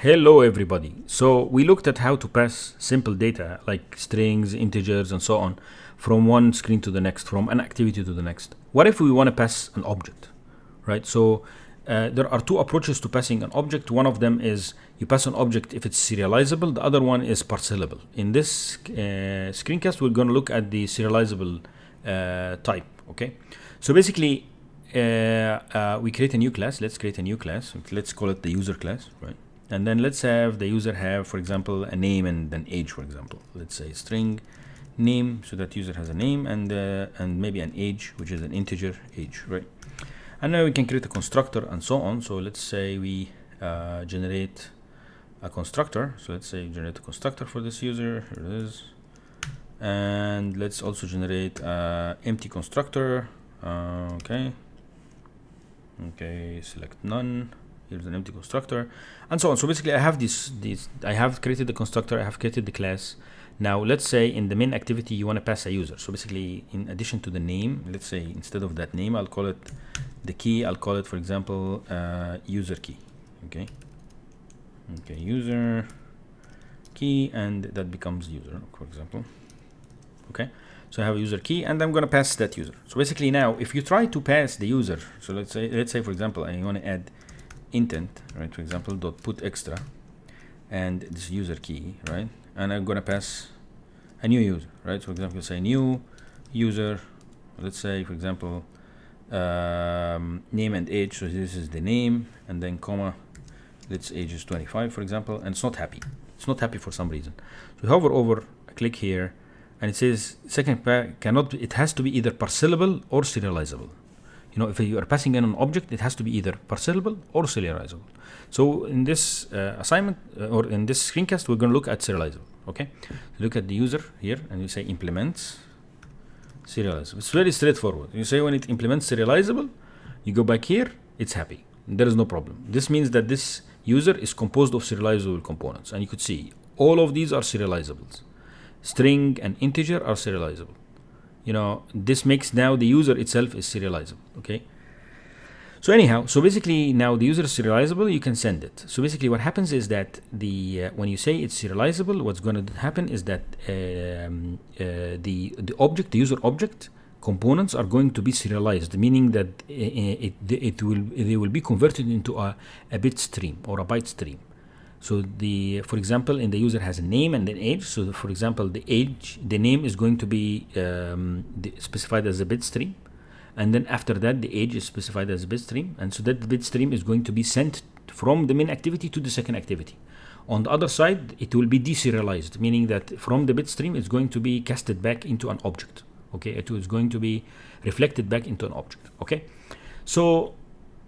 Hello everybody. So we looked at how to pass simple data like strings, integers and so on from one screen to the next, from an activity to the next. What if we want to pass an object, right? So there are two approaches to passing an object. One of them is you pass an object if it's serializable. The other one is parcelable. In this screencast, we're going to look at the serializable type, okay? So basically, we create a new class. Let's create a new class. Let's call it the user class, right? And then let's have the user have, for example, a name and an age, for example. Let's say string name, so that user has a name and maybe an age, which is an integer age, right? And now we can create a constructor and so on. So let's say we generate a constructor. So let's say generate a constructor for this user. Here it is. And let's also generate an empty constructor. Okay, select none. Here's an empty constructor, and so on. So basically, I have I have created the constructor, I have created the class. Now, let's say in the main activity, you want to pass a user. So basically, in addition to the name, let's say instead of that name, I'll call it the key. I'll call it, for example, user key. Okay, user key, and that becomes user, for example. Okay. So I have a user key, and I'm going to pass that user. So basically, now, if you try to pass the user, so let's say, for example, I want to add intent, right? For example, dot put extra and this user key, right? And I'm gonna pass a new user, right? So for example, say new user, let's say, for example, name and age. So this is the name, and then comma, let's age is 25, for example, and it's not happy. It's not happy for some reason. So hover over, click here, and it says second pair cannot. It has to be either parcelable or serializable. You know, if you are passing in an object, it has to be either parcelable or serializable. So in this assignment or in this screencast, we're going to look at serializable. Okay, look at the user here, and you say implements serializable. It's very straightforward. You say when it implements serializable, you go back here, it's happy. There is no problem. This means that this user is composed of serializable components, and you could see all of these are serializables. String and integer are serializable. You know, this makes now the user itself is serializable. Okay, so anyhow, so basically now the user is serializable, you can send it. So basically what happens is that the when you say it's serializable, what's going to happen is that the object, the user object components are going to be serialized, meaning that they will be converted into a bit stream or a byte stream. So for example, in the user has a name and an age. So for example, the name is going to be specified as a bit stream, and then after that, the age is specified as a bit stream, and so that bit stream is going to be sent from the main activity to the second activity. On the other side, it will be deserialized, meaning that from the bit stream, it's going to be casted back into an object. Okay, it is going to be reflected back into an object. Okay, so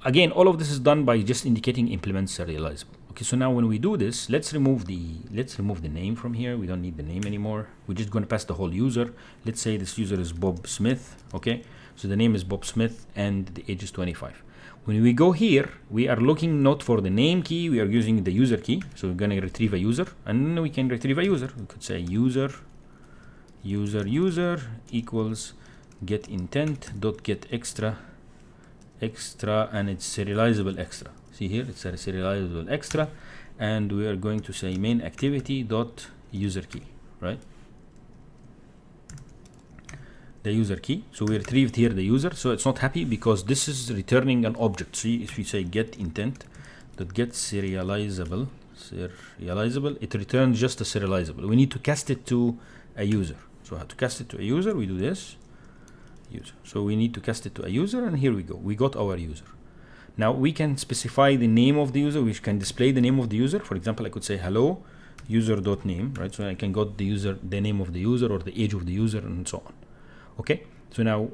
again, all of this is done by just indicating implement serializable. Okay, so now when we do this, let's remove the name from here. We don't need the name anymore. We're just going to pass the whole user. Let's say this user is Bob Smith. Okay, so the name is Bob Smith and the age is 25. When we go here, we are looking not for the name key, we are using the user key. So we're going to retrieve a user, and then we can retrieve a user. We could say user equals get intent dot get extra, and it's serializable extra. See here, it's a serializable extra, and we are going to say main activity dot user key, right? The user key. So we retrieved here the user. So it's not happy because this is returning an object. See, if we say get intent dot get serializable, it returns just a serializable. We need to cast it to a user. So how to cast it to a user? We do this. User. So we need to cast it to a user, and here we go. We got our user. Now we can specify the name of the user. We can display the name of the user. For example, I could say hello user.name, right? So I can get the name of the user or the age of the user and so on. Okay. So now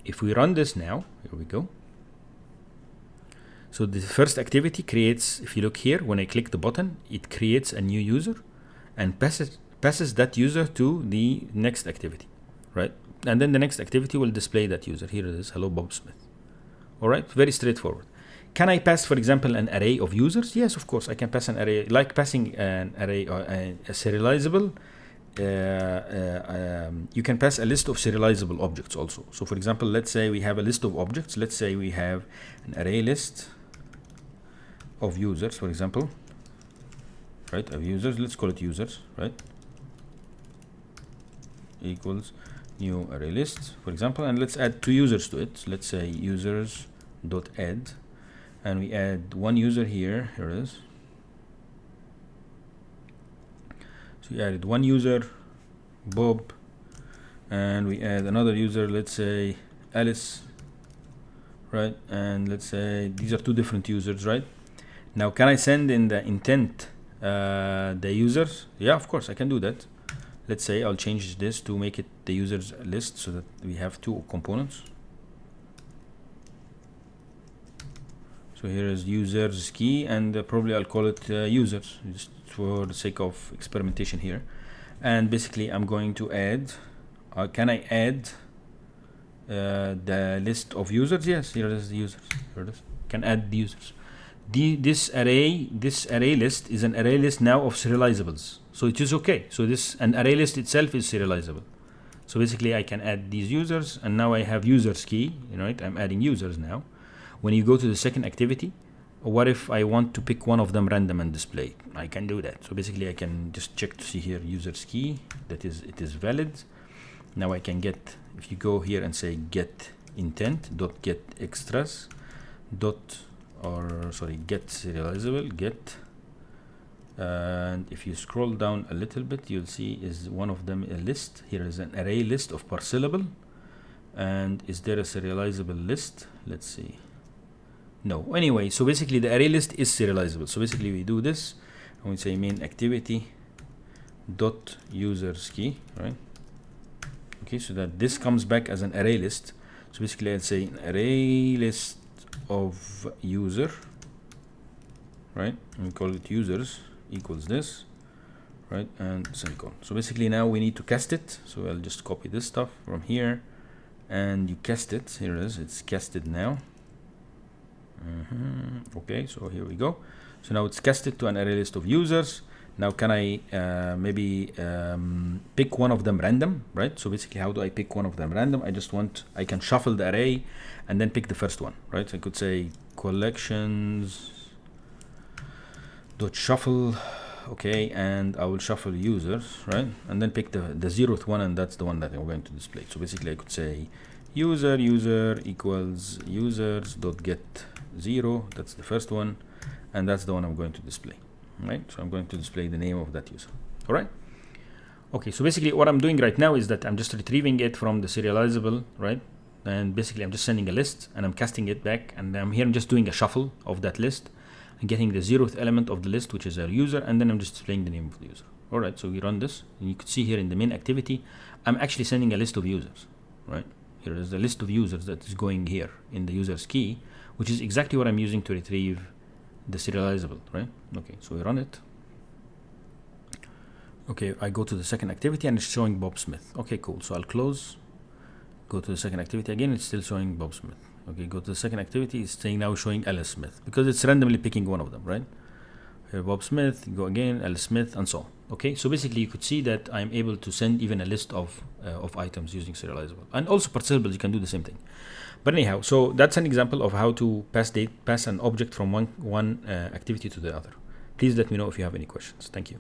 if we run this now, here we go. So the first activity creates, if you look here, when I click the button, it creates a new user and passes that user to the next activity, right? And then the next activity will display that user. Here it is, hello Bob Smith. All right, very straightforward. Can I pass, for example, an array of users? Yes, of course, I can pass an array, like passing an array or a serializable. You can pass a list of serializable objects also. So for example, let's say we have a list of objects. Let's say we have an array list of users, for example. right, of users. Let's call it users, right, equals new array list, for example, and let's add 2 users to it. So let's say users dot add, and we add 1 user here. Here it is. So we added 1 user, Bob, and we add another user, let's say Alice, right? And let's say these are 2 different users, right? Now, can I send in the intent the users? Yeah, of course I can do that. Let's say I'll change this to make it the users list so that we have 2 components. So here is users key, and probably I'll call it users just for the sake of experimentation here. And basically I'm going to add, can I add the list of users? Yes, here is the users. Here it is. Can add the users. This array list is an array list now of serializables, so it is okay. So an array list itself is serializable. So basically I can add these users, and now I have users key, right? I'm adding users now. When you go to the second activity, what if I want to pick one of them random and display? I can do that. So basically I can just check to see here users key, that is, it is valid. Now I can get, if you go here and say get intent dot get extras dot, or sorry, get serializable, get, and if you scroll down a little bit, you'll see is one of them a list. Here is an array list of parcelable, and is there a serializable list? Let's see. No. Anyway, so basically the array list is serializable. So basically we do this, and we say main activity dot users key, right? Okay, so that this comes back as an array list. So basically I'll say an array list of user, right, and we call it users equals this, right, and semicolon. So basically now we need to cast it. So I'll just copy this stuff from here, and you cast it. Here it is, it's casted now. Okay, so here we go. So now it's casted to an array list of users. Now can I maybe pick one of them random, right? So basically how do I pick one of them random? I can shuffle the array and then pick the first one, right? So I could say collections dot shuffle, okay, and I will shuffle users, right? And then pick the 0th one, and that's the one that I'm going to display. So basically I could say user equals users dot get 0, that's the first one, and that's the one I'm going to display. Right, so I'm going to display the name of that user. All right. Okay, so basically what I'm doing right now is that I'm just retrieving it from the serializable, right? And basically I'm just sending a list and I'm casting it back, and I'm just doing a shuffle of that list and getting the 0th element of the list, which is our user, and then I'm just displaying the name of the user. All right, so we run this, and you can see here in the main activity, I'm actually sending a list of users, right? Here is the list of users that is going here in the users key, which is exactly what I'm using to retrieve the serializable, right? Okay, so we run it. Okay, I go to the second activity and it's showing Bob Smith. Okay, cool. So I'll close, go to the second activity again, it's still showing Bob Smith. Okay, go to the second activity, it's saying now showing Alice Smith, because it's randomly picking one of them, right? Here Bob Smith, go again, Alice Smith, and so on. Okay, so basically you could see that I'm able to send even a list of items using serializable. And also parcelable, you can do the same thing. But anyhow, so that's an example of how to pass an object from one activity to the other. Please let me know if you have any questions. Thank you.